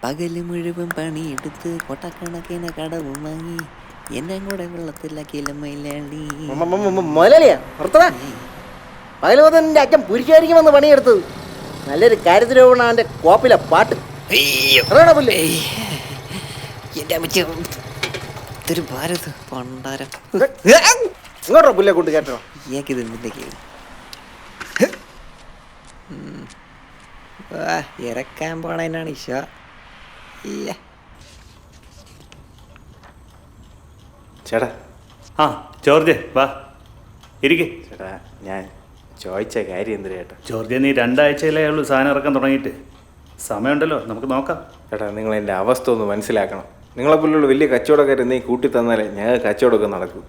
പകല് മുഴുവൻ പണിയെടുത്ത് കൊട്ടക്കണക്കിന് കടവും വാങ്ങി എന്നെ കൂടെ വെള്ളത്തിലാക്കിയില്ല മയിലാളി. മുതലാളിയാ നിർത്തടാ. പകല് മുതൽ എൻ്റെ അച്ഛൻ പുരിശായിരിക്കും വന്ന് പണിയെടുത്തത്. നല്ലൊരു കാര്യത്തിന് പോകണം അവൻ്റെ കോപ്പിലെ പാട്ട്. ഇതൊരു ഭാരത് പണ്ടാരം. ഇങ്ങോട്ടോ പുല്ലേ കൊണ്ട് കേട്ടോ. ഇയാക്കിത് എന്തിൻ്റെ ഇറക്കാൻ പോണതിനാണ് ഇഷ. ചേട്ടാ. ആ ജോർജ് വാ ഇരിക്കേ. ചേട്ടാ ഞാൻ ചോദിച്ച കാര്യം എന്തിനാ ചേട്ടാ? ജോർജ് നീ 2 ആഴ്ചയിലേ ഉള്ളൂ സാധനം ഇറക്കാൻ തുടങ്ങിയിട്ട്. സമയമുണ്ടല്ലോ, നമുക്ക് നോക്കാം. ചേട്ടാ നിങ്ങൾ എൻ്റെ അവസ്ഥ ഒന്ന് മനസ്സിലാക്കണം. നിങ്ങളെപ്പോലുള്ള വലിയ കച്ചവടക്കാർ എന്തെങ്കിലും കൂട്ടി തന്നാലേ ഞങ്ങൾക്ക് കച്ചവടമൊക്കെ നടക്കും.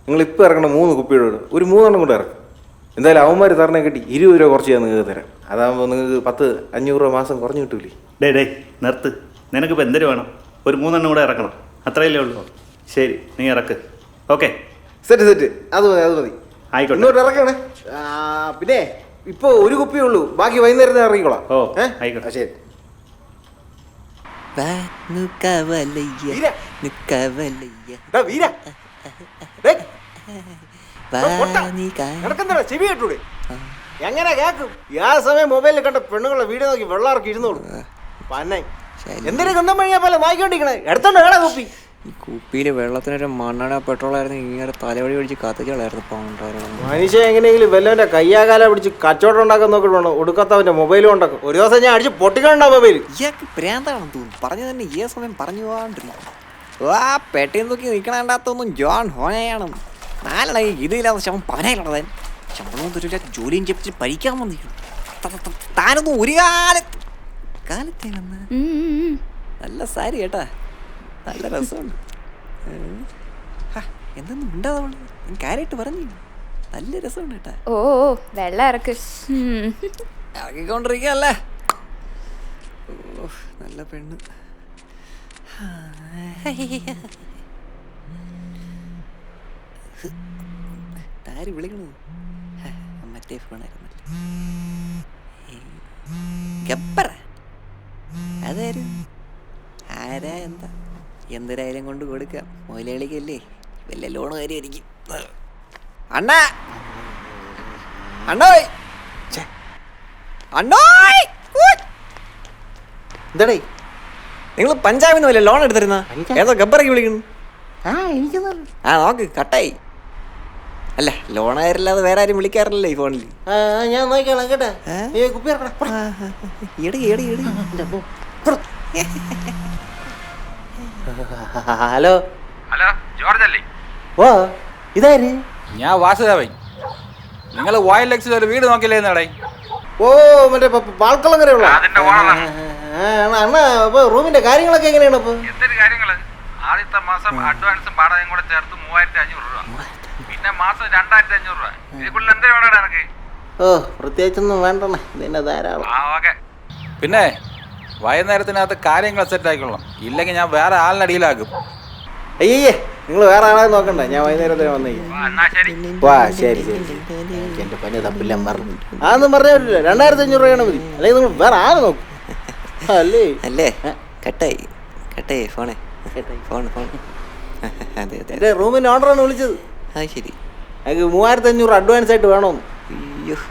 നിങ്ങളിപ്പോൾ ഇറക്കണം 3 കുപ്പിയോട് ഒരു 3 കൂടെ ഇറക്കും. എന്തായാലും അവന്മാർ തരണേ കിട്ടി 20 രൂപ കുറച്ച് ഞാൻ നിങ്ങൾക്ക് തരാം. അതാകുമ്പോൾ നിങ്ങൾക്ക് 10-500 രൂപ മാസം കുറഞ്ഞു കിട്ടൂലേ? ഡേ നിർത്ത്. നിനക്കിപ്പോൾ എന്തൊരു വേണം? ഒരു 3 കൂടെ ഇറക്കണം, അത്രയല്ലേ ഉള്ളൂ. ശരി, നീ ഇറക്ക്. Okay set. അത് മതി. ആയിക്കോട്ടെ, ഇങ്ങോട്ട് ഇറക്കണേ. പിന്നെ ഇപ്പോൾ 1 കുപ്പിയേ ഉള്ളൂ, ബാക്കി വൈകുന്നേരത്തെ ഇറങ്ങിക്കോളാം. ഓ ആയിക്കോട്ടെ. ശരി. എങ്ങനെ കേക്കും? ആ സമയം മൊബൈലിൽ കണ്ട പെണ്ണുങ്ങളെ വീഡിയോ നോക്കി വെള്ളമിറക്കി ഇരുന്നോളൂ. പന്നെ എന്തിനു ഗന്ധം പഴിയാ പോലെ നോക്കിക്കൊണ്ടിരിക്കണേ? എടുത്തോണ്ട് വേണം കുപ്പി. ഈ കുപ്പിയിൽ വെള്ളത്തിനൊരു മണ്ണെണ്ണ പെട്രോളായിരുന്നു. ഇങ്ങനെ തലവഴി പിടിച്ച് കത്തിച്ചാളായിരുന്നു. മനുഷ്യ എങ്ങനെയെങ്കിലും വല്ലവൻ്റെ കയ്യാകാല പിടിച്ച് കച്ചവടം ഉണ്ടാക്കാൻ നോക്കിട്ടോ. ഒടുക്കത്തവൻ്റെ മൊബൈലും ഉണ്ടാക്കും. ഒരു ദിവസം ഞാൻ അടിച്ച് പൊട്ടിക്കണ്ടാ മൊബൈൽ. ഇയാൾക്ക് പ്രാന്താണെന്ന് തോന്നുന്നു. പറഞ്ഞു തന്നെ ഈ സമയം പറഞ്ഞു പോകാണ്ടിരുന്നു. ആ പെട്ടിയും തൂക്കി നിൽക്കണാത്തൊന്നും ജോൺ ഹോനയാണ്. 4 ഇതില്ലാത്ത ശവം പവനായിലുള്ളതൻ. ശമ്പളവും തരൂല, ജോലിയും ജപിച്ച് പഠിക്കാൻ വന്നിരിക്കുന്നു. താനൊന്നും ഒരു കാലത്തെ വന്ന് നല്ല സാരി കേട്ടാ, നല്ല രസമുണ്ട്. എന്തൊന്നും ഉണ്ടാവുള്ളൂ, ഞാൻ കാര്യമായിട്ട് പറഞ്ഞു. നല്ല രസമുണ്ട് കേട്ടാ. ഓ വെള്ളം ഇറക്ക്. ഇറക്കിക്കൊണ്ടിരിക്കല്ലേ. നല്ല പെണ്ണ്. ആര് വിളിക്കണു? മറ്റേ ഫോണായിരുന്നല്ലേ. അതാരും ആരാ എന്താ എന്തൊരായാലും കൊണ്ട് കൊടുക്കാം. മുതലാളിക്കല്ലേ, വല്ല ലോണ് കാര്യമായിരിക്കും. അണ്ണാ അണ്ണോയ് അണ്ണോയ്, എന്താടേ നിങ്ങൾ പഞ്ചാബിൽ നിന്ന് വല്ല ലോൺ എടുത്തിരുന്ന? ഏതോ ഗബ്ബറൊക്കെ വിളിക്കുന്നു. നോക്ക് കട്ടായി. അല്ല ലോണാരില്ലാതെ വേറെ ആരും വിളിക്കാറില്ലല്ലോ ഈ ഫോണിൽ. ഞാൻ നോക്കിയാളാം കേട്ടാ. ഹലോ ജോർജ് അല്ലേ? ഓ ഇതാര്? ഞാൻ വാസുദേവൻ. നിങ്ങൾ വൈൽഡ് ലക്സിൽ ഒരു വീട് നോക്കില്ലേന്നടേ? ഓ മറ്റേ പാൽക്കുളങ്ങരയുള്ള അണ്ണാ. അപ്പൊ റൂമിന്റെ കാര്യങ്ങളൊക്കെ എങ്ങനെയാണ്? അപ്പൊ എന്തൊരു കാര്യങ്ങള്? ആദ്യത്തെ മാസം അഡ്വാൻസും വാടകയും കൂടെ ചേർത്ത് 3500 രൂപ, പിന്നെ മാസം 2500 രൂപ. ഇതിക്കുള്ളിൽ എന്തൊരു വേണം എനിക്ക്? ഓ പ്രത്യേകിച്ചൊന്നും വേണ്ടണ്ണ, ഇതിന്റെ ധാരാളം. ഓക്കെ. പിന്നെ വൈകുന്നേരത്തിനകത്ത് കാര്യങ്ങൾ സെറ്റ് ആയിക്കൊള്ളാം, ഇല്ലെങ്കിൽ ഞാൻ വേറെ ആളിനടിയിലാക്കും. അയ്യേ നിങ്ങൾ വേറെ ആളെ നോക്കണ്ട, ഞാൻ വൈകുന്നേരത്തിന് വന്നേക്കും. എന്നാ ശരി. വാ ശരി. എന്റെ പനി തപ്പില്ലാൻ പറഞ്ഞു. അതൊന്നും പറഞ്ഞ പറ്റില്ല. 2500 രൂപയാണ് മതി, അല്ലെങ്കിൽ നിങ്ങൾ വേറെ ആളെ നോക്കും. അല്ലേ കട്ടായി ഫോണേ. ഫോൺ അതെ അതെ. എന്റെ റൂമിന്റെ ഓർഡറാണ് വിളിച്ചത്. ശരി. ഞങ്ങൾക്ക് 3500 അഡ്വാൻസ് ആയിട്ട് വേണമെന്ന്.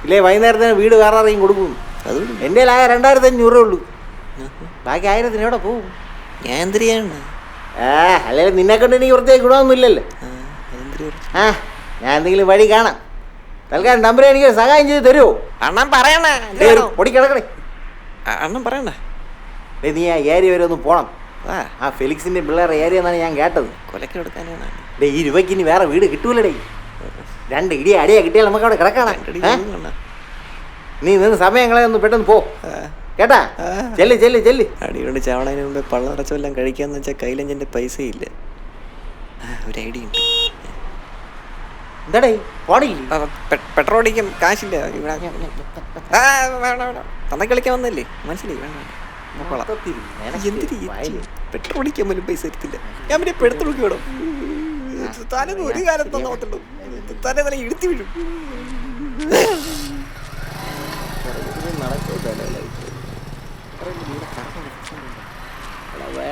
ഇല്ലേ വൈകുന്നേരത്തിന് വീട് വേറെ ആരെയും കൊടുക്കും. അതുകൊണ്ട് എൻ്റെ ആകെ 2500 രൂപ ഉള്ളൂ. ബാക്കി 1000 എവിടെ പോവും? ഞാൻ എന്തിനാണ്? അല്ലെങ്കിൽ നിന്നെ കൊണ്ട് എനിക്ക് പ്രത്യേക ഗുണമൊന്നുമില്ലല്ലോ. ഞാൻ എന്തെങ്കിലും വഴി കാണാം. തൽക്കാലം നമ്പർ എനിക്ക് സഹായം ചെയ്ത് തരുമോ? അണ്ണൻ പറയണ പൊടി കിടക്കണേ. അണ്ണൻ പറയണ്ട. നീ ആ ഏരിയ വരെ ഒന്ന് പോണം. ആ ഫെലിക്സിന്റെ പിള്ളേരെ ഏരിയ എന്നാണ് ഞാൻ കേട്ടത്. കൊലക്ക് കൊടുക്കാനാണ്. ഈ രൂപയ്ക്ക് ഇനി വേറെ വീട് കിട്ടൂലടേ. 2 ഇടിയ അടിയാ കിട്ടിയാൽ നമുക്ക് അവിടെ കിടക്കണം. നീ നിന്ന് സമയങ്ങളെ ഒന്ന് പെട്ടെന്ന് പോ കേട്ടാ. ചെല്ല്. അടിയോട് ചാവണതിന് മുമ്പേ പള്ളറച്ചെല്ലാം കഴിക്കാന്ന് വെച്ചാൽ കയ്യിലഞ്ചിന്റെ പൈസ ഇല്ല. ഒരു ഐഡിയ ഉണ്ട്. എന്താടേ പെട്രോൾ അടിക്കാൻ കാശില്ല. തന്നെ കളിക്കാൻ വന്നല്ലേ, മനസ്സിലായി. പെട്രോൾ അടിക്കാൻ പോലും പൈസ എടുത്തില്ല. ഞാൻ പിന്നെ പെടുത്തുള്ളൂ വേണം. തലേന്ന് ഒരു കാലം തന്നോട്ടുള്ളൂ, തലേ തന്നെ ഇഴുത്തി വീഴും.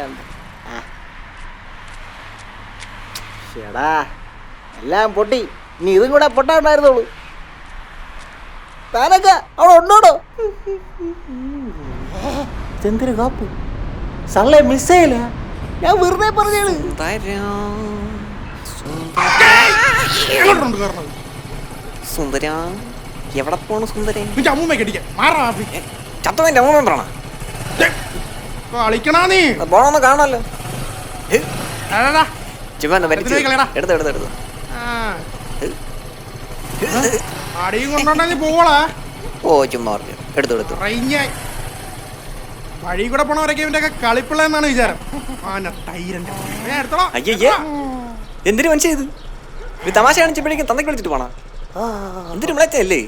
വേണ്ട. ചേടാ എല്ലാം പൊട്ടി, ഇനി ഇതും കൂടെ പൊട്ടാണ്ടായിരുന്നുള്ളൂ. താനൊക്കെ അവിടെ ഉണ്ടോടോ? ഇതെന്തൊരു കാപ്പ്, സള്ളെ മിസ്സായില്ല. ഞാൻ വെറുതെ പറഞ്ഞാണ്. സുന്ദര എവിടെ പോണു സുന്ദരൻ? ചത്തവന്റെ അമ്മ പറയണ കളിക്കണാ നീ പോണോന്ന് കാണാമല്ലോ. അല്ലടാ. എടുത്ത് അടിയും കൊണ്ടോണ്ടാ നീ പോവോളാ. ഓ ചുമ്മാ പറഞ്ഞു. എടുത്തു വഴി കൂടെ പോണവരൊക്കെ ഇവന്റെ ഒക്കെ കളിപ്പിള്ള എന്നാണ് വിചാരം. അയ്യേ എന്തിനു മനുഷ്യ ഇത്? ഇത് തമാശ കാണിച്ചപ്പോഴേക്കും തന്നേക്ക് വിളിച്ചിട്ട് പോണ എന്തിനു വിളിച്ചല്ലേ?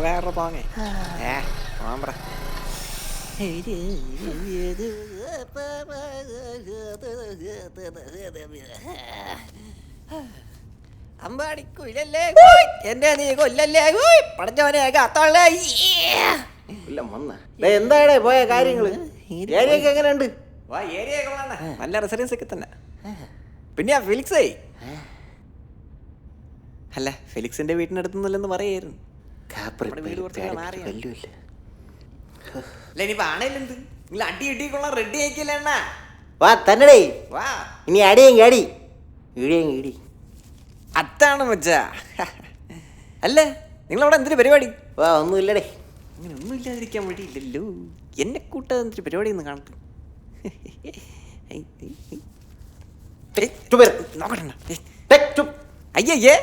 വേറെ പോങ്ങേ പറ. അമ്പാടിക്കുയിലല്ലേ എന്റെ നീ കൊല്ലല്ലേ പഠിച്ചവനെ അത്തോളേ. എന്താടേ പോയ കാര്യങ്ങള്? ഏരിയൊക്കെ എങ്ങനെയുണ്ട്? നല്ല റെസിഡൻസ് ഒക്കെ തന്നെ. പിന്നെ ഫെലിക്സേ അല്ല, ഫെലിക്സിന്റെ വീട്ടിനടുത്തുനിന്നല്ലെന്ന് പറയായിരുന്നു. ഇനിയിപ്പോ ആണേലെന്ത്, നിങ്ങൾ അടി ഇടിക്കൊള്ള റെഡി ആയിക്കില്ല എണ്ണ. വാ തന്നെടേ, വാ ഇനി അടിയും കടി ഇടിയും ഇടി. അതാണ് മച്ചാ. അല്ല നിങ്ങളവിടെ എന്തൊരു പരിപാടി? വാ ഒന്നുമില്ലടേ. അങ്ങനെ ഒന്നും ഇല്ലാതിരിക്കാൻ വഴിയില്ലല്ലോ. എന്നെ കൂട്ടാതെ എന്തൊരു പരിപാടി ഒന്ന് കാണട്ടെ. അയ്യേ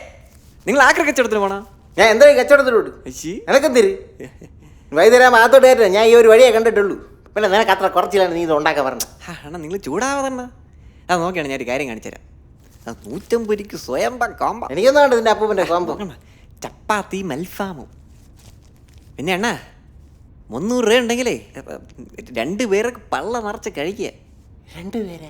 നിങ്ങൾ ആക്രി കച്ചവടത്തിന് പോണോ? ഞാൻ എന്താ കച്ചവടത്തിലോട്ട് എനക്കെന്തിര് വൈകുന്നേരം ആത്തോട്ട് കയറ്റ. ഞാൻ ഈ ഒരു വഴിയെ കണ്ടിട്ടുള്ളൂ. പിന്നെ നിനക്ക് അത്ര കുറച്ചിലാണ് നീ ഇത് ഉണ്ടാക്കാൻ പറഞ്ഞത്. അണ്ണാ നിങ്ങൾ ചൂടാവാതണ്ണ. അത് നോക്കിയാണ് ഞാൻ ഒരു കാര്യം കാണിച്ചു തരാം. 150 സ്വയംഭ കോമ്പ. എനിക്കൊന്നും വേണ്ട ഇതിന്റെ അപ്പൂപ്പന്റെ കോമ്പോ. ചപ്പാത്തി മൽഫാമും. പിന്നെ അണ്ണാ 300 രൂപ ഉണ്ടെങ്കിലേ 2 പേർക്ക് പള്ള നിറച്ച് കഴിക്കുക. 2 പേര്?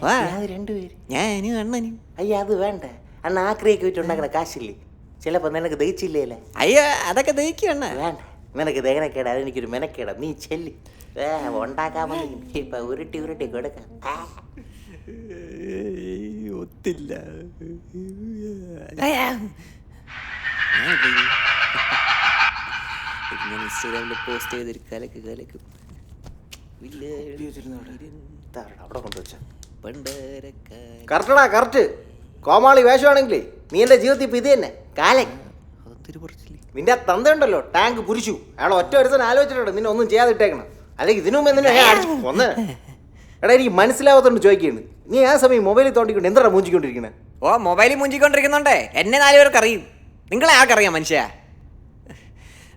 ഞാനും അണ്ണനും. അയ്യ അത് വേണ്ട. അണ്ണ ആക്രിയൊക്കെ വെച്ചുണ്ടാക്കുന്ന കാശില്ലേ, ചിലപ്പോ നിനക്ക് ദഹിച്ചില്ലേല. അയ്യോ അതൊക്കെ ദഹിക്കും അണ്ണ. വേണ്ട, നിനക്ക് ദഹനക്കേട, അതെനിക്കൊരു മെനക്കേട. നീ ചെല്ലി ഉണ്ടാക്കാൻ ഇപ്പൊ ഉരുട്ടി കൊടുക്കാം. ഒത്തില്ല. ഇൻസ്റ്റാഗ്രാമിൽ പോസ്റ്റ് ചെയ്തൊരു കലക്കും അവിടെ കൊണ്ടുവച്ച കറക്റ്റടാ, കറക്റ്റ്. കോമാളി വേഷമാണെങ്കിലേ നീ എന്റെ ജീവിതത്തിൽ ഇപ്പൊ ഇത് തന്നെ കാലൻ. നിന്റെ തന്തയുണ്ടല്ലോ ടാങ്ക് പുരിച്ചു, അയാൾ ഒറ്റ ഒരുത്തൻ ആലോചിച്ചിട്ടുണ്ട് നിന്നെ ഒന്നും ചെയ്യാതിട്ടേക്കണം. അല്ലെങ്കിൽ ഇതിനു മുമ്പ് എന്തിനാ ഒന്ന് എടാ എനിക്ക് മനസ്സിലാവാത്തോണ്ട് ചോദിക്കുകയാണ്. നീ ആ സമയം മൊബൈലിൽ തോണ്ടിക്കൊണ്ട് എന്താ മൂഞ്ചിക്കൊണ്ടിരിക്കണേ? ഓ മൊബൈലിൽ മുഞ്ചിക്കൊണ്ടിരിക്കുന്നുണ്ടേ എന്നെ 4 പേർക്ക് അറിയും. നിങ്ങളെ ആർക്കറിയാം മനുഷ്യ?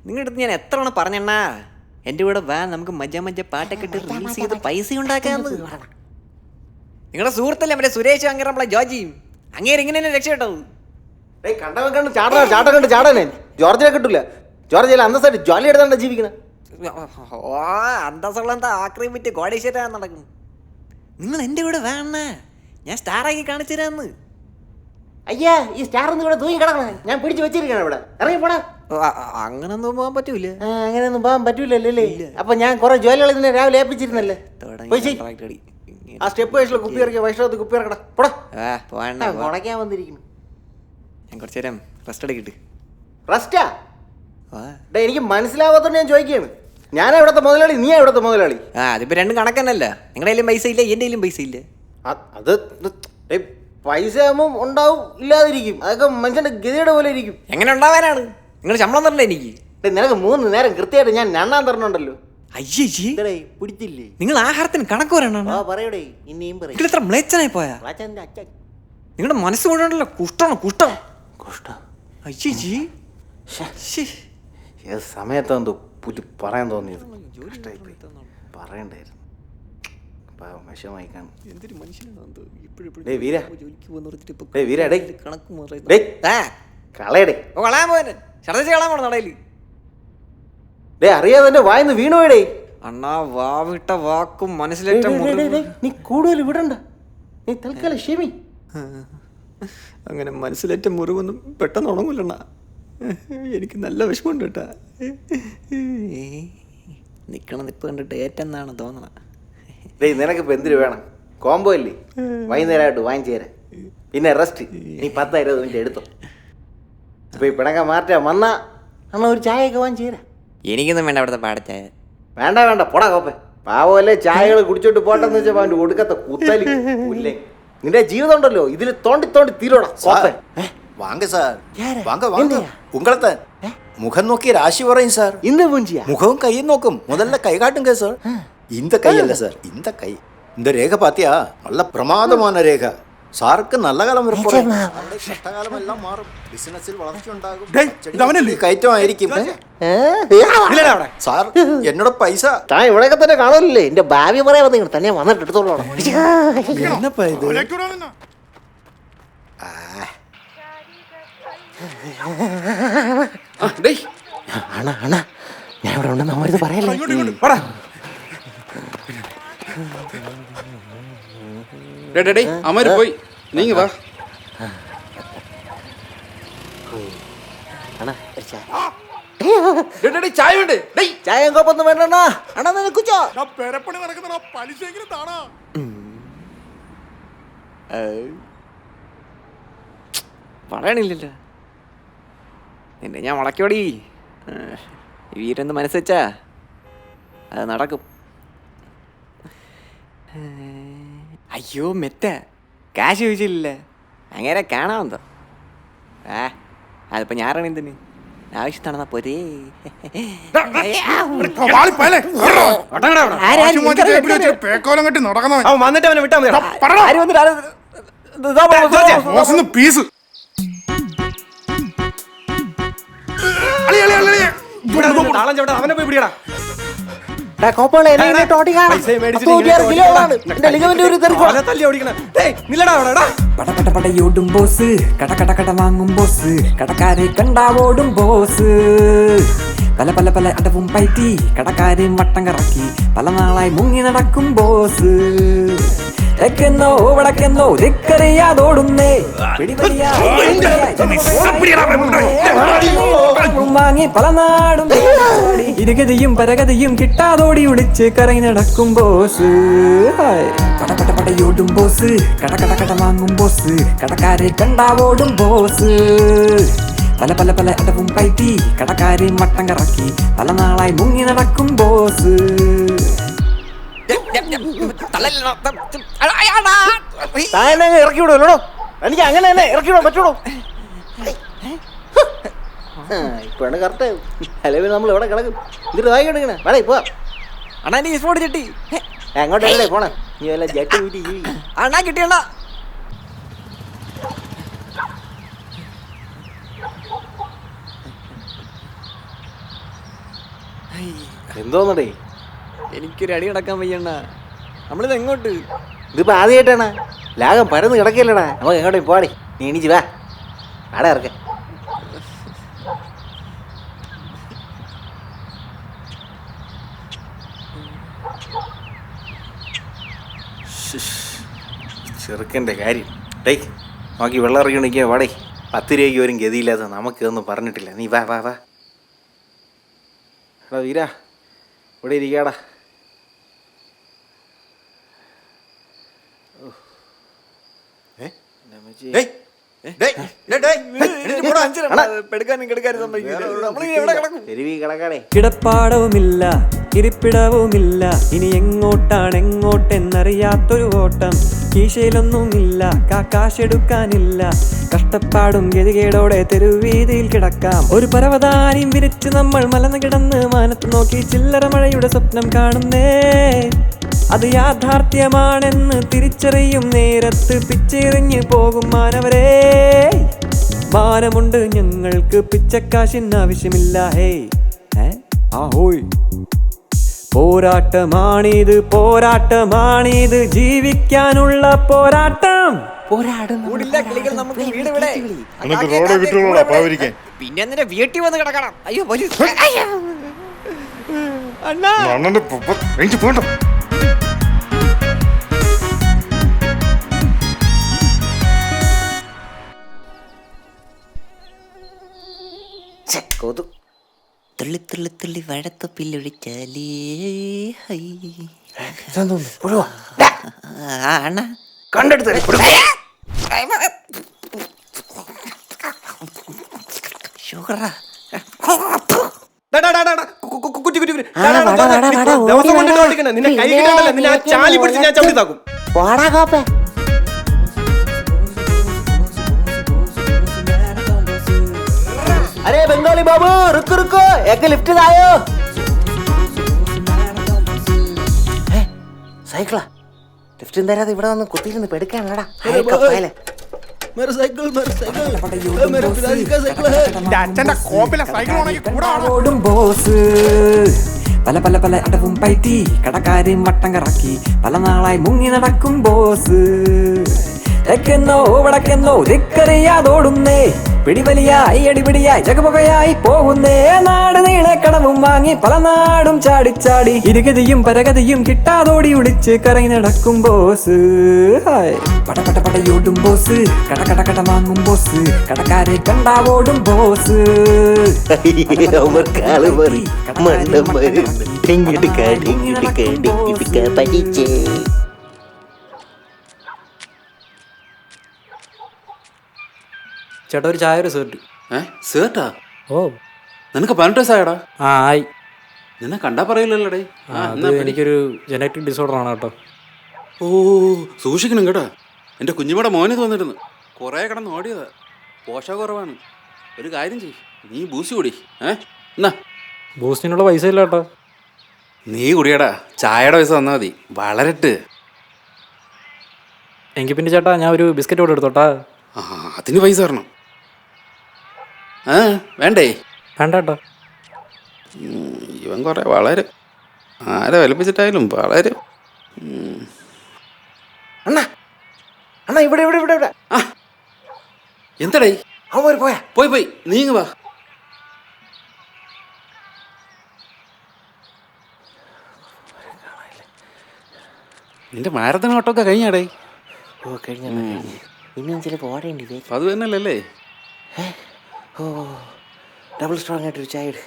നിങ്ങളുടെ അടുത്ത് ഞാൻ എത്ര തവണ പറഞ്ഞെണ്ണാ എൻ്റെ കൂടെ വാ, നമുക്ക് മജ്ജ പാട്ടൊക്കെ ഇട്ട് റീൽസ് ചെയ്ത് പൈസ ഉണ്ടാക്കാന്ന്. നിങ്ങളുടെ സുഹൃത്തല്ലേ മറ്റേ സുരേഷ് അങ്ങനെ നമ്മളെ ജോജിയും അങ്ങേര് ഇങ്ങനെ തന്നെ രക്ഷപ്പെട്ടത്. കണ്ടവൻ കണ്ട് ചാട്ടം കണ്ട് ചാടാനേ ജോർജിനെ കിട്ടൂല. ജോർജിയിൽ അന്തസ്സായിട്ട് ജോലി എടുത്താണ്ടാ ജീവിക്കണേ. ഓ അന്തസ്സുള്ള എന്താ ആക്രമിറ്റ് കോടീശ്വര നടക്കും. നിങ്ങൾ എൻ്റെ കൂടെ വേണ, ഞാൻ സ്റ്റാറാക്കി കാണിച്ചു തരാന്ന്. അയ്യാ ഈ സ്റ്റാർ ഒന്നും ഇവിടെ തൂങ്ങി കിടക്കണേ, ഞാൻ പിടിച്ചു വെച്ചിരിക്കണം ഇവിടെ. ഇറങ്ങി പോടാ. അങ്ങനൊന്നും പോകാൻ പറ്റൂല. അങ്ങനെയൊന്നും പോകാൻ പറ്റൂലല്ലേ? അപ്പൊ ഞാൻ കുറെ ജോലികൾ ഇതിനെ രാവിലെ ഏൽപ്പിച്ചിരുന്നല്ലേ. ആ സ്റ്റെപ്പ് വയസ്സിലെ കുപ്പി ഇറക്കിയ വൈഷ്ണവത്ത് കുപ്പി ഇറക്കടാ. പോടാ കൊടക്കാൻ വന്നിരിക്കുന്നു. ഞാൻ കുറച്ചു നേരം റെസ്റ്റ് എടുക്കിട്ട്. റെസ്റ്റാ? എനിക്ക് മനസ്സിലാവാത്തോണ്ട് ഞാൻ ചോദിക്കുകയാണ്. ഞാൻ എവിടത്തെ മുതലാളി, നീ എവിടത്തെ മുതലാളി? അതിപ്പോ രണ്ടും കണക്കന്നല്ല. നിങ്ങളുടെ കയ്യിലും പൈസ ഇല്ല, എന്റെ കയ്യിലും പൈസ ഇല്ല. അത് പൈസ ആകുമ്പോൾ ഉണ്ടാവും, ഇല്ലാതിരിക്കും. അതൊക്കെ മനുഷ്യന്റെ ഗതിയുടെ പോലെ ഇരിക്കും. എങ്ങനെ ഉണ്ടാവാനാണ്? നിങ്ങൾ ശമ്പളം തരണ്ടേ എനിക്ക്? നിനക്ക് 3 നേരം കൃത്യമായിട്ട് ഞാൻ എണ്ണാൻ തരണുണ്ടല്ലോ. അയ്യേ പിടിച്ചില്ലേ? നിങ്ങൾ ആഹാരത്തിന് കണക്ക് പറയണോ? പറയടേ, ഇനിയും പറയും. നിങ്ങൾ ഇത്ര മ്ലേച്ഛനായി പോയാ? നിങ്ങളുടെ മനസ്സ് കൊണ്ടുണ്ടല്ലോ കുഷ്ടം. അയ്യേ ഏത് സമയത്തെന്തോ പറയാൻ തോന്നിയത് പറയണ്ടായിരുന്നു. വിഷമായി കാണും. അറിയാതെ എന്റെ വായിന്ന് വീണോടേ. അണ്ണാ വാവിട്ട വാക്കും മനസ്സിലേറ്റ നീ കൂടുതൽ വിടണ്ട, നീ തൽക്കാലം ക്ഷമി. അങ്ങനെ മനസ്സിലേറ്റ മുറിവൊന്നും പെട്ടെന്ന് ഉണങ്ങൂലണ്ണ. എനിക്ക് നല്ല വിഷമമുണ്ട് കേട്ടാ. നിക്കണ നിപ്പ് കണ്ടിട്ട് ഏറ്റെന്നാണ് തോന്നണ. ഡേയ് നിനക്കിപ്പോൾ എന്തിനു വേണം? കോംബോ അല്ലേ, വൈകുന്നേരമായിട്ട് വാങ്ങിച്ചു തരാം. പിന്നെ റെസ്റ്റ്, നീ 10-20 മിനിറ്റ് എടുത്തോ. ഇപ്പോൾ ഈ പിണക്കം മാറ്റാൻ വന്നാ അണ്ണ ഒരു ചായയൊക്കെ വാങ്ങിച്ചു തരാം. എനിക്കൊന്നും വേണ്ട അവിടുത്തെ പാടച്ചായ. വേണ്ട വേണ്ട, പോടാ കോപ്പേ. പാവമല്ലേ, ചായകൾ കുടിച്ചോട്ട് പോട്ടെന്ന് വെച്ചപ്പോൾ അവൻ്റെ ഒടുക്കത്തെ കുത്തലി ഇല്ലേ. നിന്റെ ജീവിതം ഉണ്ടല്ലോ ഇതിൽ തോണ്ടി തോണ്ടി തീരോടാ കോപ്പേ. வாங்க சார் வாங்க வாங்க உங்களை தான் முகம் நோக்கி ராசி வரையும் சார் ഇന്ന് പൂഞ്ചിയാ முகம் கையை நோக்கும் முதல்ல கை காட்டுங்க சார் இந்த கை இல்ல சார் இந்த கை இந்த ரேகை பாத்தியா நல்ல பிரமாதமான ரேகை സാർക്ക് നല്ല കാലം കഷ്ടകാലം എല്ലാം മാറും ബിസിനസ്സിൽ വളർച്ച ഉണ്ടാകും കയറ്റമായിരിക്കും സാർ എന്നോട് പൈസ താൻ ഇവിടെയൊക്കെ തന്നെ കാണുമല്ലേ. എന്റെ ഭാവി പറയാൻ നിങ്ങൾ തന്നെ വന്നിട്ട് എടുത്തോളാം. എന്നപ്പാ ഇത് അണ അണ ഞാൻ ഇവിടെ ഉണ്ടെന്ന് നമ്മളിത് പറയല്ലേ. അമര് പോയി നീങ്ങ വാ. അണ ചായ ഉണ്ട്. ചായ കോപ്പൊന്നും വേണ്ട അണ നിനക്കുച്ചോ. പെരപ്പണി നടക്കുന്ന പലിശയെങ്കിലും താണാ. പറയണില്ലല്ലോ നിന്നെ ഞാൻ മുളക്കോടി. വീരെന്ന് മനസ്സ് വെച്ചാ അത് നടക്കും. അയ്യോ മെറ്റ കാശ് ചോദിച്ചില്ല, അങ്ങനെ കാണാമെന്തോ. അതിപ്പോ ഞാറാണ് എന്തിന് ആവശ്യത്താണെന്നാ പോരേ. പേക്കോലം കെട്ടി നടക്കുന്നവൻ അവൻ വന്നിട്ട് അവനെ വിട്ടാ മതി. പീസ് താളം ചവിട്ടാ അവനെ പോയി പിടിയടാ. പടപടപടയോടും ബോസ്, കടകടകട വാങ്ങും ബോസ്, കടക്കാരെ കണ്ടാവോടും ബോസ്. പല പല പല അടവും പയറ്റി കടക്കാരെയും വട്ടം കറക്കി പല നാളായി മുങ്ങി നടക്കും ബോസ്. തെക്കെന്നോ വടക്കെന്നോ ദിക്കറിയാതോടുന്നേ വാങ്ങി പല നാടും ഇരുഗതിയും പരഗതിയും കിട്ടാതോടി ഒളിച്ച് കറങ്ങി നടക്കും ബോസ്. പടപടപടയോടും ബോസ്, കടകടകട വാങ്ങും ബോസ്, കടക്കാരെ കണ്ടാവോടും ബോസ്. പല പല പല അടവും പയറ്റി കടക്കാരെയും വട്ടം കറക്കി പല നാളായി മുങ്ങി നടക്കും ബോസ്. ഇറക്കി വിടുമല്ലോ, എനിക്ക് അങ്ങനെ തന്നെ ഇറക്കി വിടാൻ പറ്റുള്ളൂ. ഇപ്പാണ് കറക്റ്റ്. അല്ലെങ്കിൽ നമ്മൾ എവിടെ കിടക്കും? ഇതിട്ട് വായി കിടക്കണേ വേണേ ഇപ്പൊ അണ്ണാ എന്റെ സ്പോട്ട് ചെട്ടി എങ്ങോട്ടല്ലേ പോണേ? നീ വല്ല ജട്ടി കൂട്ടി അണ്ണാ കിട്ടിയണ്ണ. എന്തോന്നടേ? എനിക്കൊരു അടി നടക്കാൻ വയ്യണ്ണ. നമ്മളിത് എങ്ങോട്ട്? ഇതിപ്പോ ആദ്യമായിട്ടാണ്. ലാഗം പരന്ന് കിടക്കില്ലടാ. നമുക്ക് എങ്ങോട്ടേ പോടി. നീ എണീച്ച് വാ, അട ഇറക്ക. ചെറുക്കൻ്റെ കാര്യം ഡേയ് നോക്കി വെള്ളം ഇറങ്ങി നിൽക്കുക വാടേ. 10 രൂപയ്ക്ക് വരും ഗതിയില്ലാത്ത നമുക്ക് ഒന്നും പറഞ്ഞിട്ടില്ല. നീ വാ വാ വാ. എടാ വീരാ ഇവിടെ ഇരിക്കാടാ. കിടപ്പാടവുമില്ല ഇരിപ്പിടവുമില്ല, ഇനി എങ്ങോട്ടെന്നറിയാത്തൊരു ഓട്ടം. കീശയിലൊന്നുമില്ല, കാശെടുക്കാനില്ല, കഷ്ടപ്പാടും ഗതികേടോടെ തെരുവീതിയിൽ കിടക്കാം. ഒരു പരവതാനിയും വിരിച്ച് നമ്മൾ മലന്ന് കിടന്ന് മാനത്ത് നോക്കി ചില്ലറ മഴയുടെ സ്വപ്നം കാണുന്നേ. അത് യാഥാർത്ഥ്യമാണെന്ന് തിരിച്ചറിയും നേരത്ത് പിച്ചെറിഞ്ഞ് പോകും മാനവരേ. മാനമുണ്ട് ഞങ്ങൾക്ക്, പിച്ചക്കാശിന് ആവശ്യമില്ല. പോരാട്ടമാണിത്, പോരാട്ടമാണിത്, ജീവിക്കാനുള്ള പോരാട്ടം. പിന്നെ നിന്റെ വീട്ടിൽ വന്ന് കിടക്കണം. അയ്യോ അണ്ണാ കൊതു തുള്ളി തുള്ളി തുള്ളി വഴത്തൊപ്പിലൊഴിച്ചാലേ. അണ്ണ കണ്ടെടുത്ത് ഷുഗറാ നിന്നെ കൈ കിട്ടണ്ടല്ലോ, നിന്നെ ആ ചാലി പിടിച്ച് ഞാൻ ചവിട്ടി താക്കും. अरे बंगाली बाबू रुको रुको एक लिफ्ट आयो സൈക്കിളാ ലിഫ്റ്റ് തരാതെ ഇവിടെ വന്ന് കുത്തിയിരുന്ന് പെടുക്കാണല്ലടാ. അച്ഛന്റെ കോപ്പിലെ സൈക്കിൾ ഉണങ്ങി കൂടെ ഓടും ബോസ് പല പല പല അടവും പയറ്റി കടക്കാരും വട്ടം കറക്കി പല നാളായി മുങ്ങി നടക്കും ബോസ്. തെക്കെന്നോ വടക്കെന്നോ ദിക്കറിയാതോടുന്നേ പിടിവലിയായി അടിപിടിയായി ജഗപുകയായി പോകുന്നേ. നാട് നീളെ കടവും വാങ്ങി പല നാടും ചാടിച്ചാടി ഇരുഗതിയും പരഗതിയും കിട്ടാതോടി ഒളിച്ച് കറങ്ങി നടക്കും ബോസ്. പട പട പടയോടും ബോസ് കട കട കട വാങ്ങും ബോസ് കടക്കാരെ കണ്ടാവോടും ബോസ്. ചേട്ടാ ഒരു ചായ ഒരു സേർട്ട്. സേർട്ടാ? ഓ നിനക്ക് 18 വയസ്സായടാ? ആ ആയി. നിന്നെ കണ്ടാ പറയില്ലല്ലോടേ. എനിക്കൊരു ജനറ്റിക് ഡിസോർഡർ ആണ് കേട്ടോ. ഓ സൂക്ഷിക്കണം കേട്ടോ. എൻ്റെ കുഞ്ഞുമയുടെ മോനെ തോന്നിരുന്നു, കുറേ കിടന്ന് ഓടിയതാ. പോഷകക്കുറവാണ്. ഒരു കാര്യം ചെയ്യ്, നീ ബൂസ്റ്റ് കൂടി. എന്നാ ബൂസ്റ്റിനുള്ള പൈസ ഇല്ല കേട്ടോ. നീ കുടിയടാ, ചായയുടെ പൈസ തന്നാൽ മതി. വളരട്ട്. എങ്കിൽ പിന്നെ ചേട്ടാ ഞാൻ ഒരു ബിസ്ക്കറ്റ് കൂടെ എടുത്തോട്ടാ. ആ അതിന് പൈസ തരണം. വേണ്ടേ? വേണ്ട കേട്ടോ. ഇവൻ കുറേ വളരും. ആരെ വിലപ്പിച്ചിട്ടായാലും വളരും. അണ്ണാ അണ്ണാ ഇവിടെ ഇവിടെ ഇവിടെ ഇവിടെ ആ എന്തടേ? അവൻ പോയാ പോയി പോയി നീങ്ങ് വാ. നിന്റെ മാരത്തൺ ഓട്ടമൊക്കെ കഴിഞ്ഞാടേ? ഓ കഴിഞ്ഞ ഇനിയും ചിലപ്പോൾ ഓടേണ്ടി വരും. അത് തന്നെയല്ലേ? ഓ ഡബിൾ സ്ട്രോങ് ആയിട്ടൊരു ചായ ഇട്.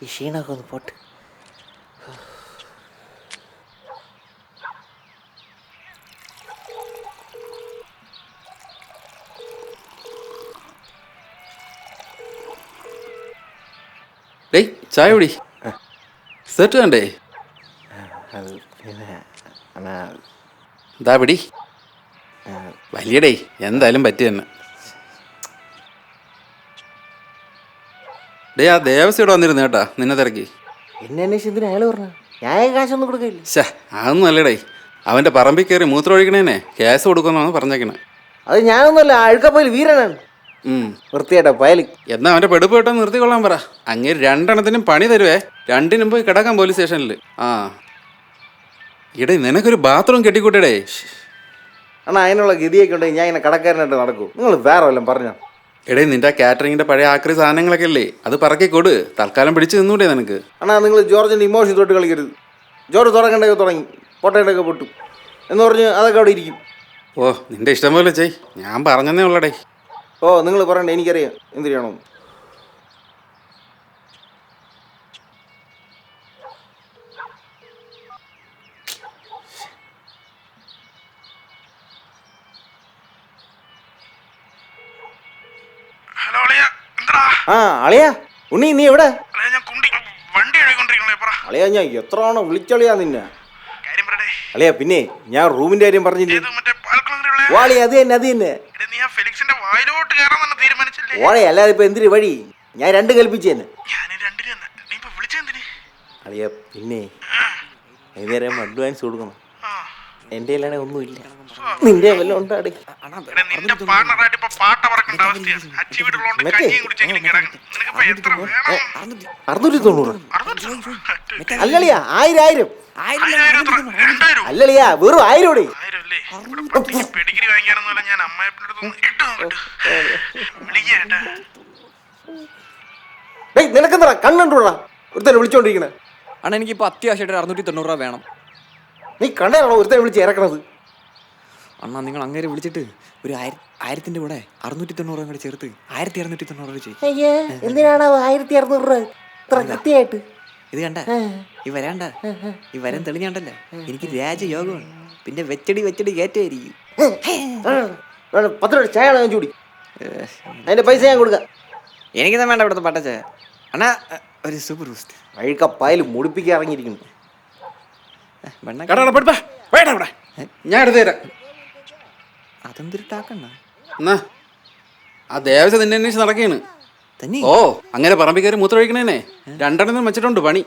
ഈ ക്ഷീണമൊക്കെ ഒന്ന് പോട്ട്. ഡേയ് ചായ കുടി. സെറ്റ് വേണ്ടേ? എന്താ പിടി വലിയടേ, എന്തായാലും പറ്റി തന്നെ. ഡേ ആ ദേവസ്വം ഇവിടെ വന്നിരുന്നു കേട്ടാ, നിന്നെ തിരക്കി. എന്നെ അന്വേഷിച്ചതിന് അയാൾ പറഞ്ഞു ഞാൻ കാശൊന്നും കൊടുക്കില്ല. ശേ അതൊന്നും അല്ലേടേ, അവൻ്റെ പറമ്പിൽ കയറി മൂത്രം ഒഴിക്കണേനെ കേസ് കൊടുക്കുമെന്നാണ് പറഞ്ഞേക്കണേ. അത് ഞാനൊന്നുമല്ല, അഴുക്കപ്പോയിൽ വീരനാണ്. വൃത്തിയായിട്ടാ പയല്. എന്നാ അവൻ്റെ പെടുപ്പ് കേട്ടോ നിർത്തിക്കൊള്ളാൻ പറ. അങ്ങേര് 2 എണ്ണത്തിനും പണി തരുവേ. 2നും പോയി കിടക്കാം പോലീസ് സ്റ്റേഷനിൽ. ആ ഇടേ നിനക്കൊരു ബാത്റൂം കെട്ടിക്കൂട്ടടേ. അണ്ണാ അതിനുള്ള ഗതിയൊക്കെ ഉണ്ടെങ്കിൽ ഞാൻ ഇങ്ങനെ കടക്കാരനായിട്ട് നടക്കും. നിങ്ങൾ വേറെ വല്ലതും പറഞ്ഞോ? എടേ നിന്റെ കാറ്ററിങ്ങിന്റെ പഴയ ആക്രി സാധനങ്ങളൊക്കെ അല്ലേ, അത് പറക്കി കൊടു. തൽക്കാലം പിടിച്ചു നിന്നൂടെ നിനക്ക്? അണ്ണാ നിങ്ങൾ ജോർജിൻ്റെ ഇമോഷൻ തൊട്ട് കളിക്കരുത്. ജോർജ് തുടങ്ങേണ്ടൊക്കെ തുടങ്ങി, പൊട്ടേണ്ടൊക്കെ പൊട്ടു എന്ന് പറഞ്ഞ് അതൊക്കെ അവിടെ ഇരിക്കും. ഓ നിന്റെ ഇഷ്ടം പോലെ ചെയ്, ഞാൻ പറഞ്ഞതേ ഉള്ളടേ. ഓ നിങ്ങൾ പറയണ്ടേ, എനിക്കറിയാം എന്തിനാണോ. ഹലോ അളിയ എന്താ? ആ അളിയാ ഉണ്ണി നീ എവിടെ? ഞാൻ കുണ്ടി വണ്ടി എഴുതിക്കൊണ്ടിരിക്കണേ. പറ അളിയാ ഞാൻ എത്ര തവണ വിളിച്ചളിയാ നിന്നെ. കാര്യം പറയടേ. അളിയാ പിന്നെ ഞാൻ റൂമിന്റെ കാര്യം പറഞ്ഞില്ലേ? മറ്റേ പാൽക്കുളങ്ങരയുള്ള വാളി അത് തന്നെ അത് തന്നെ. നീ ആ ഫെലിക്സിന്റെ വായിലോട്ട് കയറാൻ തന്നെ തീരുമാനിച്ചില്ലേ? ഓളെ അല്ലാതെ ഇപ്പൊ എന്തിനു വഴി? ഞാൻ 2 കൽപ്പിച്ചു തന്നെ. ഞാൻ 2 തന്നെ. നീ ഇപ്പൊ വിളിച്ചെന്തിന്? അളിയാ പിന്നെ വൈകുന്നേരം അഡ്വാൻസ് കൊടുക്കണം. എന്റെ കയ്യിലാണെ ഒന്നുമില്ല. നിന്റെ വല്ലതും ഉണ്ടാടി? നിന്റെ പാർട്ണറായിട്ട് ഇപ്പൊ പാട്ട പറക്കേണ്ട അവസ്ഥയാണ്. അച്ചി വീടുള്ളതുകൊണ്ട് കഞ്ഞിയും കുടിച്ചെങ്കിലും കിടക്കണം. നിനക്കിപ്പോ എത്ര വേണം? 690. അല്ലളിയാ 1000 അല്ലളിയാ വെറും 1000 ഓടി. പെഡിഗ്രി വാങ്ങിക്കാനൊന്നുമല്ല, ഞാൻ അമ്മായിപ്പിന്റെ വിളിക്കേട്ടാ. നിനക്കെന്താ കണ്ണുണ്ടൂടാ ഒരുത്തന്നെ വിളിച്ചോണ്ടിരിക്കണേ? അണ്ണാ എനിക്കിപ്പോൾ അത്യാവശ്യമായിട്ട് 690 രൂപ വേണം. നീ കണ്ടാണോ ഒരുത്തന്നെ വിളിച്ച് ഇറക്കണത്? അണ്ണാ നിങ്ങൾ അങ്ങേരെ വിളിച്ചിട്ട് ഒരു 1000ന്റെ കൂടെ 690 രൂപ കൂടെ ചേർത്ത് 1290 രൂപ ചെയ്യും. എന്തിനാണോ 1600 രൂപ ഇത്ര കൃത്യമായിട്ട്? ഇത് കണ്ട ഈ വരാണ്ട ഈ വരം തെളിഞ്ഞാണ്ടല്ലോ എനിക്ക് രാജയോഗമാണ്. പിന്നെ വെച്ചടി കയറ്റായിരിക്കും. 10 രൂപ ചായ ഞാൻ ചൂടി, അതിന്റെ പൈസ ഞാൻ കൊടുക്കാം. എനിക്കൊന്നും വേണ്ട ഇവിടുത്തെ പട്ടച്ചായ. അണ്ണാ ഒരു സൂപ്പർ ബൂസ്റ്റ്. അഴുക്കപ്പായൽ മുടിപ്പിക്കാൻ ഇറങ്ങിയിരിക്കുന്നു. ഞാൻ എടുത്തു തരാം. അതെന്തൊരു ടാക്കണ്ണ എന്നാ ആ ദേവസ്വം നിന്നെ അന്വേഷിച്ച് നടക്കുകയാണ്. തന്നെ. ഓ അങ്ങനെ പറമ്പിക്കാര് മൂത്രമൊഴിക്കണേനെ 2 എണ്ണം വെച്ചിട്ടുണ്ട് പണി.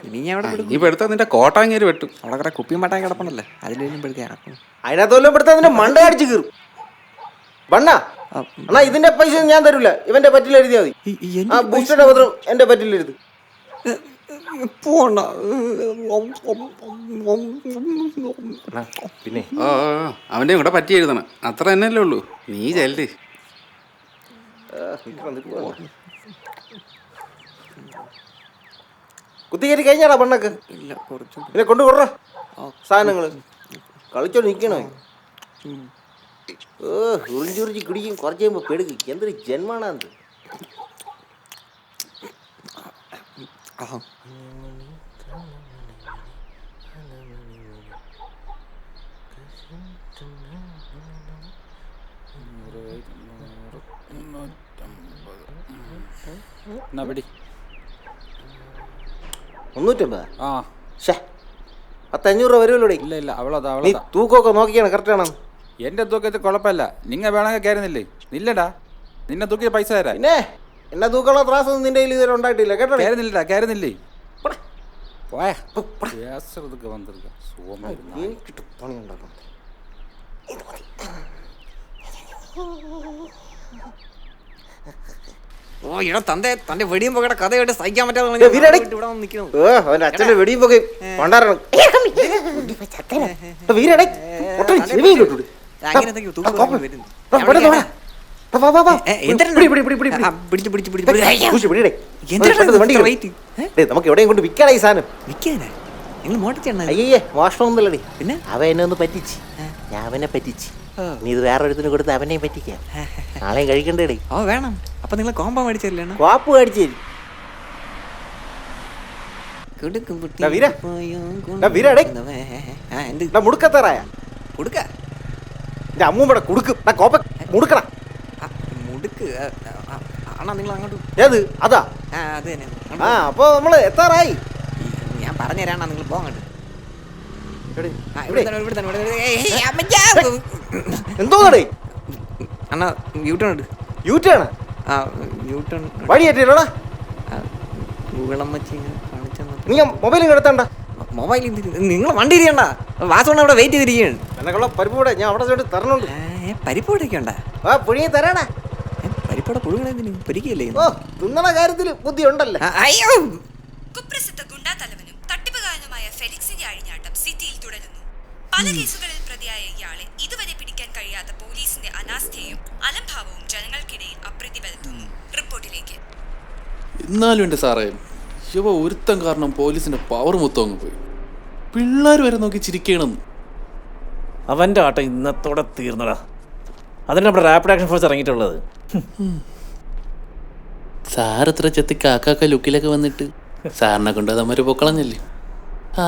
ഇനി ഞാൻ അവിടെ നീ ഇപ്പൊ എടുത്താൽ നിന്റെ കോട്ടാങ്ങേര് വെട്ടും. അവിടെ കുറെ കുപ്പിയും പട്ടാൻ കിടപ്പണല്ലേ, അതിലും പെടുത്തി ഇറക്കും. അതിനകത്ത് വല്ലതും പെടുത്താൻ അതിന്റെ മണ്ട അടിച്ച് കീറും. വണ്ണ അണ്ണാ ഇതിന്റെ പൈസ ഞാൻ തരൂല, ഇവന്റെ പറ്റിൽ എഴുതിയാൽ മതി. ആ ബൂസ്റ്ററിന്റെ പത്രം എന്റെ പറ്റിൽ എഴുതി. പിന്നെ ഓ അവന്റെ കൂടെ പറ്റി എഴുതണം, അത്ര തന്നെയല്ലേ ഉള്ളൂ. നീ ചെല്ല്. കുത്തിക്കയറ്റി കഴിഞ്ഞാടാ പെണ്ണൊക്കെ. പിന്നെ കൊണ്ടുകൊടുറ സാധനങ്ങള്. കളിച്ചോണ്ട് നിക്കണോ? ഉറിഞ്ചുറിഞ്ചി കുടിക്കും, കുറച്ച് കഴിയുമ്പോ പെടുക്കും. എന്തൊരു ജന്മാണത്. എന്നാ പിടി. 350. ആ ഷേ 500 രൂപ വരുമല്ലോ. ഇല്ല ഇല്ല, അവളതാ നീ തൂക്കമൊക്കെ നോക്കിയാണ് കറക്റ്റ് ആണോ? എന്റെ തൂക്കത്തിൽ കുഴപ്പമില്ല, നിങ്ങ വേണമെങ്കിൽ കയറുന്നില്ലേ? ഇല്ലടാ, നിന്നെ തൂക്കിയ പൈസ തരാം. പിന്നെ എന്നെ തൂക്കമുള്ള ത്രാസൊന്നും നിന്റെ കയ്യിൽ ഇതുവരെ ഉണ്ടായിട്ടില്ല കേട്ടോ. കയറുന്നില്ലടാ, കയറുന്നില്ലേ? ഓ ഇട തന്റെ വെടിയും പോകയുടെ കഥ കേട്ട് സഹിക്കാൻ പറ്റാതെ ഇവിടെ വന്ന് നിൽക്കുന്നു. അവന്റെ അച്ഛന്റെ വെടിയും പോകെ പണ്ടാരണം. വീരടേ അങ്ങനെ എന്തൊക്കെയോ തൂക്കം വരുന്നു. നമുക്ക് എവിടെയും കൊണ്ട് വിൽക്കണ ഈ സാധനം. വിൽക്കാനാ നിങ്ങൾ മോട്ടിച്ചാണ്? അയ്യേ മോഷണമൊന്നുമില്ലടി. പിന്നെ അവൻ എന്നെ ഒന്ന് പറ്റിച്ച്, ഞാൻ അവനെ പറ്റിച്ച്. നീ ഇത് വേറെ ഒരുത്തിന് കൊടുത്ത് അവനെയും പറ്റിക്കാം. നാളെയും കഴിക്കണ്ടേടേ. ഓ വേണം. അപ്പൊ നിങ്ങൾ കോമ്പ മേടിച്ചല്ലേ? കോപ്പ് മേടിച്ചു തരും. മുടുക്കത്തേറായ കൊടുക്ക എന്റെ അമ്മൂമ്മടെ കുടുക്കും. കോപ്പ മുടുക്കണ മുടുക്ക് ആണോ നിങ്ങൾ അങ്ങോട്ട്? ഏത് അതാ? അത് തന്നെ. ആ അപ്പൊ നമ്മള് എത്താറായി. ഞാൻ പറഞ്ഞുതരാണ, നിങ്ങൾ പോകണ്ട. എന്തോന്നടേ അണ്ണാ യൂട്ടേൺ ഉണ്ട്. യൂട്ടാണ് ആ യൂട്ടേൺ വഴിയേറ്റില്ലടാ. ഗൂഗിളം വെച്ച് ഇങ്ങനെ കാണിച്ചു. നീ മൊബൈലും എടുത്തണ്ട. മൊബൈൽ നിങ്ങൾ വണ്ടി ഇരിക്കണ്ട. വാസോണ്ട് അവിടെ വെയിറ്റ് ചെയ്തിരിക്കുകയാണ്. എന്നെക്കുള്ള പരിപ്പൂടെ ഞാൻ അവിടെ ചെന്ന് തരണുണ്ട്. പരിപ്പോടൊക്കെ ഉണ്ടാ? ആ പുഴുങ്ങി തരാടാ. പരിപ്പോടെ പുഴുങ്ങണതിന് പൊരിക്കല്ലേ? ഓ തിന്നണ കാര്യത്തില് ബുദ്ധി ഉണ്ടല്ലോ. അയ്യോ. കുപ്രസിദ്ധ ഗുണ്ടാതലവനും തട്ടിപ്പുകാരനുമായ ഫെലിക്സിന്റെ അഴിഞ്ഞാട്ടം സിറ്റിയിൽ തുടരുന്നു. പല കേസുകളിൽ പ്രതിയായ ഇയാളെ ഇതുവരെ പിടിക്കാൻ കഴിയാത്ത പോലീസിന്റെ അനാസ്ഥയും അലംഭാവവും ജനങ്ങൾക്കിടയിൽ അപ്രീതി പരത്തുന്നു. റിപ്പോർട്ടിലേക്ക്. എന്നാലും എൻ്റെ സാറേ, ഇവ ഒരുത്തം കാരണം പോലീസിന്റെ പവർ മൊത്തം അങ്ങ് പോയി. പിള്ളേർ വരെ നോക്കി ചിരിക്കണം. അവൻ്റെ ആട്ടം ഇന്നത്തോടെ തീർന്നടാ. അതിന് നമ്മുടെ റാപ്പിഡ് ആക്ഷൻ ഫോഴ്സ് ഇറങ്ങിയിട്ടുള്ളത്. സാർ എത്ര ചെത്തി കാക്കാക്ക ലുക്കിലൊക്കെ വന്നിട്ട് സാറിനെ കൊണ്ട് അതമ്മര് പൊക്കളഞ്ഞല്ലേ. ആ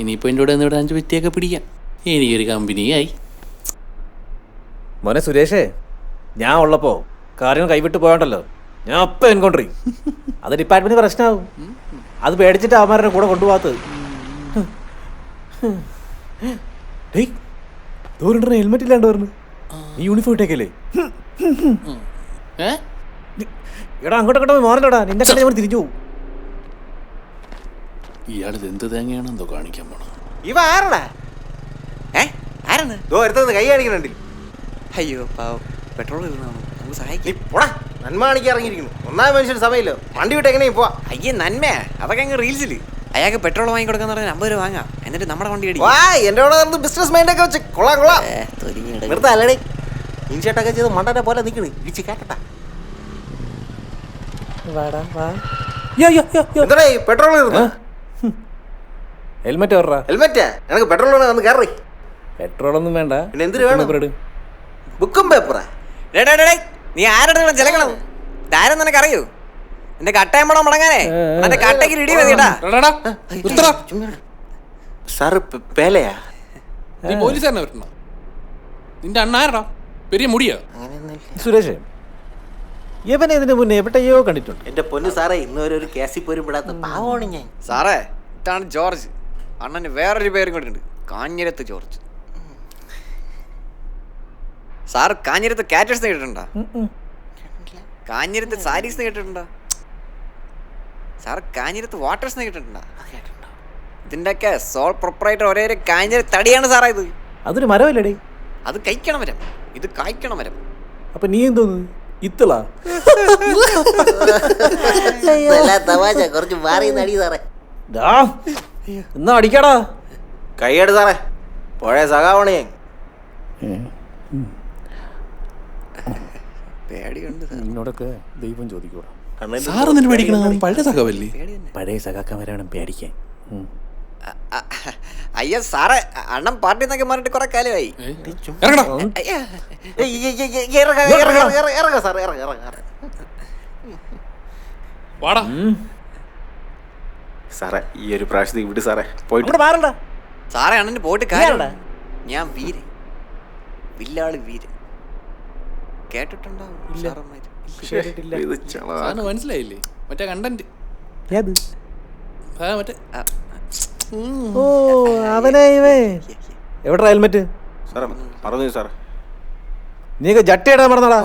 ഇനിയിപ്പോൾ എൻ്റെ കൂടെ ഇവിടെ 5 വ്യക്തിയൊക്കെ പിടിക്കാം. എനിക്കൊരു കമ്പനിയായി. മോനെ സുരേഷേ, ഞാൻ ഉള്ളപ്പോൾ കാര്യങ്ങൾ കൈവിട്ട് പോയോണ്ടല്ലോ, ഞാൻ അപ്പം എൻകൗണ്ടർ ചെയ്യും. അത് ഡിപ്പാർട്ട്മെന്റ് പ്രശ്നമാവും. അത് പേടിച്ചിട്ട് അവന്മാരുടെ കൂടെ കൊണ്ടുപോകാത്തത്. ഹെൽമെറ്റ് ഇല്ലാണ്ട് പറഞ്ഞു. ഈ യൂണിഫോം ഇട്ടേക്കല്ലേ? എടാ അങ്ങോട്ടൊക്കെ മാറില്ലടാ, നിന്റെ കടയിൽ നമ്മൾ തിരിച്ചു പോകും. ഇയാളിത് എന്ത് തേങ്ങയാണോ എന്തോ കാണിക്കാൻ പോണം. ഇവ ആരടാ? ആരാണ് കൈ കാണിക്കണുണ്ട്? അയ്യോ പാവം, പെട്രോൾ ഇരുന്നാണോ? നമുക്ക് സഹായിക്കും. നന്മ കാണിക്കാൻ ഇറങ്ങിയിരിക്കുന്നു. ഒന്നാം മനുഷ്യന് സമയമില്ലോ. വണ്ടി വിട്ട് എങ്ങനെയും പോവാ. അയ്യേ നന്മയാ അതൊക്കെ അങ്ങ് റീൽസിൽ. അയാൾക്ക് പെട്രോൾ വാങ്ങി കൊടുക്കാന്ന് പറഞ്ഞാൽ 50 രൂപ വാങ്ങാം, എന്നിട്ട് നമ്മുടെ വണ്ടി അടിക്കും. എന്റെ കൂടെ ബിസിനസ് മൈൻഡ് ഒക്കെ വെച്ച് കൊള്ളാം. നിർത്തല്ലേ ഇൻഷേട്ടൊക്കെ ചെയ്ത് മണ്ടനെ പോലെ നിൽക്കണ്. ഇടിച്ച് കേട്ടട്ടാ പെട്രോൾ ഹെൽമെറ്റ് ഓർറാ. ഹെൽമെറ്റ് എനിക്ക് പെട്രോൾ വന്ന് കയറി. പെട്രോളൊന്നും വേണ്ട. പിന്നെ എന്തിനു വേണം? ബുക്കും പേപ്പറാ. നീ ആരുടെ ചിലക്കണം? ഇതാരും നിനക്ക് അറിയൂ? എന്റെ കട്ടയമ്പടം മുടങ്ങാനേ എന്റെ കട്ടയ്ക്ക് ഇടി മതിടാ. സാറ് പേലയാ? നീ പോലീസുകാരനെ വരണോ? നിന്റെ അണ്ണാരടാ പെരിയ മുടിയാ. സുരേഷ് ഇവനെ ഇതിന് മുന്നേ എവിടെയോ കണ്ടിട്ടുണ്ട്. എന്റെ പൊന്നു സാറേ, ഇന്നുവരെ ഒരു കേസിൽ പോലും വിടാത്ത പാവമാണ് ഞാൻ. സാറേ ഇതാണ് ജോർജ്. അണ്ണന് വേറൊരു പേരും കൂടെ ഉണ്ട്, കാഞ്ഞിരത്ത് ജോർജ്. സാർ കാഞ്ഞിരത്ത് കാറ്റേഴ്സ് കേട്ടിട്ടുണ്ടോ? കാഞ്ഞിരത്ത് സാരീസ് കേട്ടിട്ടുണ്ടോ? സാർ കാഞ്ഞിരത്ത് വാട്ടേഴ്സ് കേട്ടിട്ടുണ്ടോ? ഇതിന്റെയൊക്കെ സോൾ പ്രൊപ്പറേറ്റർ ഒരേ ഒരു കാഞ്ഞിരത്ത് തടിയാണ് സാറേ ഇത്. അതൊരു മരമല്ലേടേ? അത് കഴിക്കണ മരം, ഇത് കായ്ക്കണ മരം. അപ്പൊ നീ എന്തോന്നു ഇത്തളാ? കുറച്ച് മാറി നടി സാറേ. എന്നാ അടിക്കാടാ. കൈയ്യട് സാറേ, പഴയ സഖാവാണ് ഞാൻ. പേടിയുണ്ട് നിന്നോടൊക്കെ ദൈവം ചോദിക്കൂടാ. സാറ് നിന്നെ പേടിക്കണം, പഴയ സഖാവല്ലേ? പഴയ സഖാക്കന്മാരെ വേണം പേടിക്കാൻ. അയ്യോ സാറേ, അണ്ണൻ പാർട്ടി എന്നൊക്കെ പറഞ്ഞിട്ട് കുറെ കാലമായി. സാറേ ഈ ഒരു പ്രാവശ്യത്തേക്ക് വിട് സാറേ, പോയിട്ട് സാറേ അണ്ണന് പോയിട്ട് കാര്യമുണ്ട്. ഞാൻ വീരൻ, വില്ലാളി വീരൻ. കേട്ടിട്ടുണ്ടാവും ഇത് ചള. സാറിന് മനസ്സിലായില്ലേ മറ്റേ കണ്ടന്റ്? മറ്റേ ഓ അവനാ ഇവേ. എവിടെ ഹെൽമെറ്റ്? സാറേ പറഞ്ഞു സാറേ. നീക്ക് ജട്ടിയിടാൻ മറന്നടാ.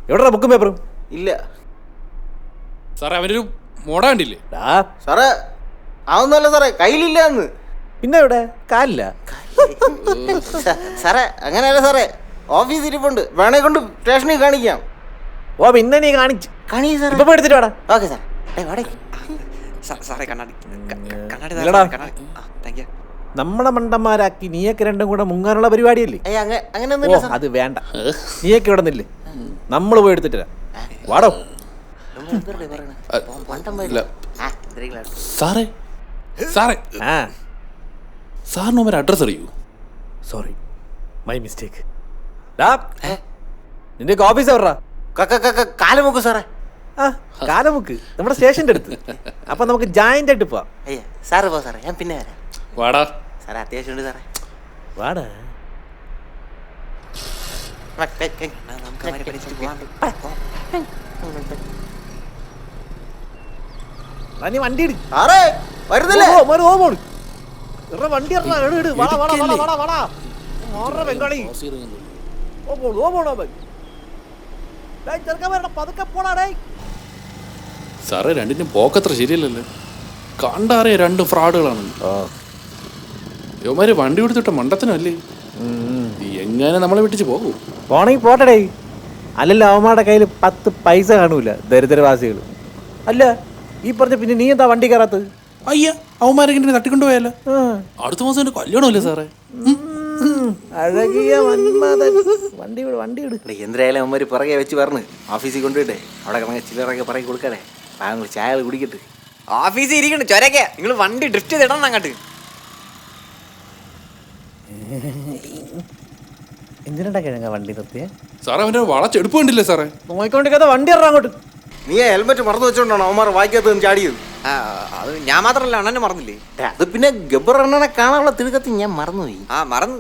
എവിടെടാ ബുക്കും പേപ്പറും? ഇല്ല സാറേ അവനൊരു മോട കണ്ടില്ലേ? സാറേ അതൊന്നുമല്ല സാറേ, കയ്യിലില്ല എന്ന്. പിന്നെ എവിടെ? കാലില്ല. സാറേ അങ്ങനെയല്ല സാറേ, ഓഫീസിൽ ഇരിപ്പുണ്ട്, വേണേ കൊണ്ട് സ്റ്റേഷനിൽ കാണിക്കാം. ഓ പിന്നെ നീ കാണിച്ചു ഇപ്പൊ എടുത്തിട്ട് വേടാ. Okay sir. സാറേ കണ്ണാടി ഇല്ലടാ. Thank you. നമ്മളെ മണ്ടന്മാരാക്കി നീയൊക്കെ രണ്ടും കൂടെ മുങ്ങാനുള്ള പരിപാടിയല്ലേ? ഓ അത് വേണ്ട, നീയൊക്കെ ഇവിടെ നില്ലേ, നമ്മൾ പോയി എടുത്തിട്ട് വാടോ. സാറേ സാറേ ആ സാറിന് ഒരു അഡ്രസ് അറിയൂ? Sorry, my mistake. നിന്റെ ഓഫീസ് എവിടാ? കാലമുക്ക് സാറേ. ആ കാലമുക്ക് നമ്മുടെ സ്റ്റേഷൻ്റെ അടുത്ത്. അപ്പൊ നമുക്ക് ജോയിന്റ് ആയിട്ട് പോവാം. അയ്യ സാറ് പോ സാറേ, ഞാൻ പിന്നെ വരാം. വാടാ സാറേ അത്യാവശ്യമുണ്ട് സാറേ. വാടാ. നീ വണ്ടി ഇട്. സാറേ വരുന്നില്ലേ? വണ്ടി ബംഗാളി പതുക്കെ പോടാ. സാറേ രണ്ടിനും പോക്കത്ര ശരിയല്ലല്ലോ, കണ്ടറിയ രണ്ട് ഫ്രോഡുകളാണ്. യോമാര് വണ്ടി കൊടുത്തിട്ട മണ്ടത്തിനല്ലേ, എങ്ങനെ നമ്മളെ വിട്ടിച്ച് പോകൂ? പോണെങ്കിൽ പോട്ടടേ. അല്ലല്ലോ അവന്മാരുടെ കയ്യിൽ 10 പൈസ കാണൂല, ദരിദ്രവാസികൾ. അല്ല ഈ പറഞ്ഞ പിന്നെ നീ എന്താ വണ്ടി കയറാത്തത്? അയ്യ അവന്മാരെങ്ങനെ തട്ടിക്കൊണ്ടുപോയല്ലോ. അടുത്ത മാസം എന്റെ കല്യാണമല്ലേ സാറേ? അഴകിയ വണ്ടി വണ്ടി എന്തായാലും അവന്മാര് പുറകെ വെച്ച് പറഞ്ഞ് ഓഫീസിൽ കൊണ്ടുപോയിട്ടെ അവിടെ കിടങ്ങ ചില്ലറൊക്കെ പറയും കൊടുക്കണേ. പാങ്ങൾ ചായ കുടിക്കട്ടെ. ഓഫീസിൽ ഇരിക്കണ്ട ചൊരക്കെ, നിങ്ങൾ വണ്ടി ഡ്രിഫ്റ്റ് ചെയ്തിടണം അങ്ങോട്ട്. എന്തിനാ കിഴങ്ങ വണ്ടി നിർത്തിയേ? സാറേ അവന്റെ വളച്ചെടുപ്പ് കണ്ടില്ലേ സാറേ? നോക്കിക്കൊണ്ടിരിക്കാതെ വണ്ടി ഇറങ്ങാം അങ്ങോട്ട്. നീ ഹെൽമെറ്റ് മറന്നു വെച്ചോണ്ടാണോ അവന്മാർ വായിക്കാത്ത ചാടിയത്? അത് ഞാൻ മാത്രല്ല, അണ്ണനെ മറന്നില്ലേ? അത് പിന്നെ ഗബ്ബർ അണ്ണനെ കാണാനുള്ള തിടുക്കത്തിൽ ഞാൻ മറന്നുപോയി. മറന്നു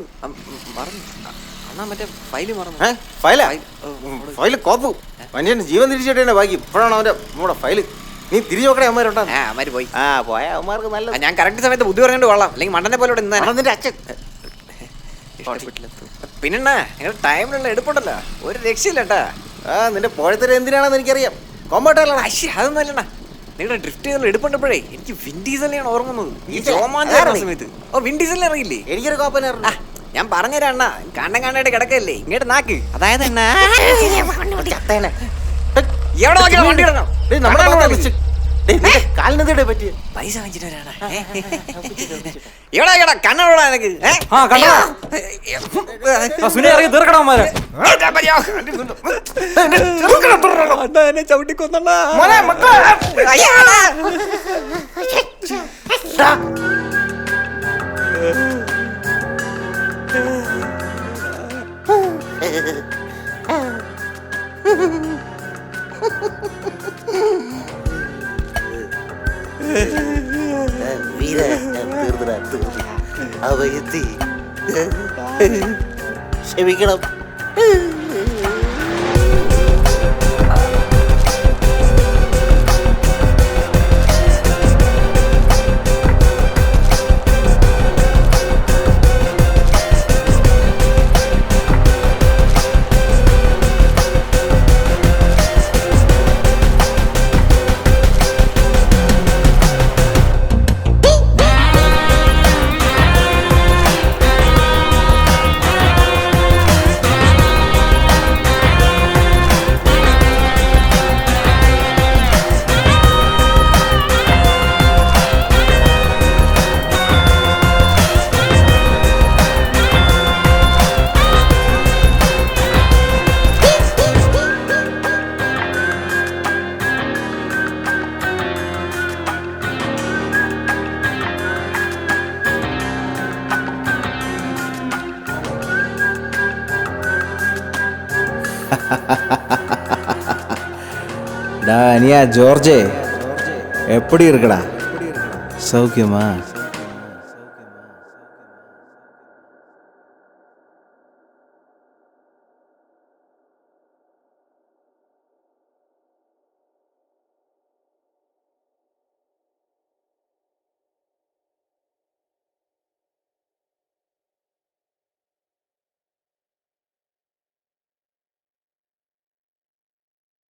അണ്ണാ, മറ്റേ ഫയല് മറന്നു. ഫയല് കോപ്പു മനുഷ്യന്റെ ജീവൻ തിരിച്ചിട്ടേ ബാക്കി. ഇപ്പോഴാണ് അവന്റെ നമ്മുടെ ഫയല്. നീ തിരിച്ചു നോക്കണേ അവന്മാരുണ്ടോ? അവന്മാര് പോയി. പോയ അവന്മാർക്ക് നല്ല. ഞാൻ കറക്റ്റ് സമയത്ത് ബുദ്ധി പറഞ്ഞിട്ട് കൊള്ളാം, അല്ലെങ്കിൽ മണ്ടനെ പോലെ നിന്റെ അച്ഛൻ. പിന്നെണ്ണ നിങ്ങൾ ടൈമിലുള്ള എടുപ്പുണ്ടല്ലോ, ഒരു രക്ഷയില്ലട്ടാ. നിന്റെ പോഴത്തര എന്തിനാണെന്ന് എനിക്കറിയാം. കോമ്പൗണ്ടല്ല അതൊന്നല്ലണ്ണ, നിങ്ങളുടെ ഡ്രിഫ്റ്റ് ചെയ്തുള്ള എടുപ്പുണ്ടപ്പോഴേ എനിക്ക് വിൻഡീസലിനെയാണ് ഓർമ്മത്. ഈ രോമാഞ്ചം സമയത്ത് വിൻഡീസലിനെ അറിയില്ലേ? എനിക്കൊരു കോപ്പന. ഞാൻ പറഞ്ഞുതരാം അണ്ണ, കാണാനായിട്ട് കിടക്കല്ലേ, ഇങ്ങോട്ട് നാക്ക്. അതായത് വണ്ടി ഇടണം. കാലിനെതിടെ പറ്റിയ പൈസ വാങ്ങിച്ചിട്ട് വരാണ്. എവിടാ കണ്ണോടാ എനിക്ക്? ചവിട്ടിക്കൊന്ന വീര തീർന്നടാ തീർന്നു അവ എത്തി ക്ഷമിക്കണം. டா அனியா ஜோர்ஜே எப்படி இருக்குடா சௌக்கியமா?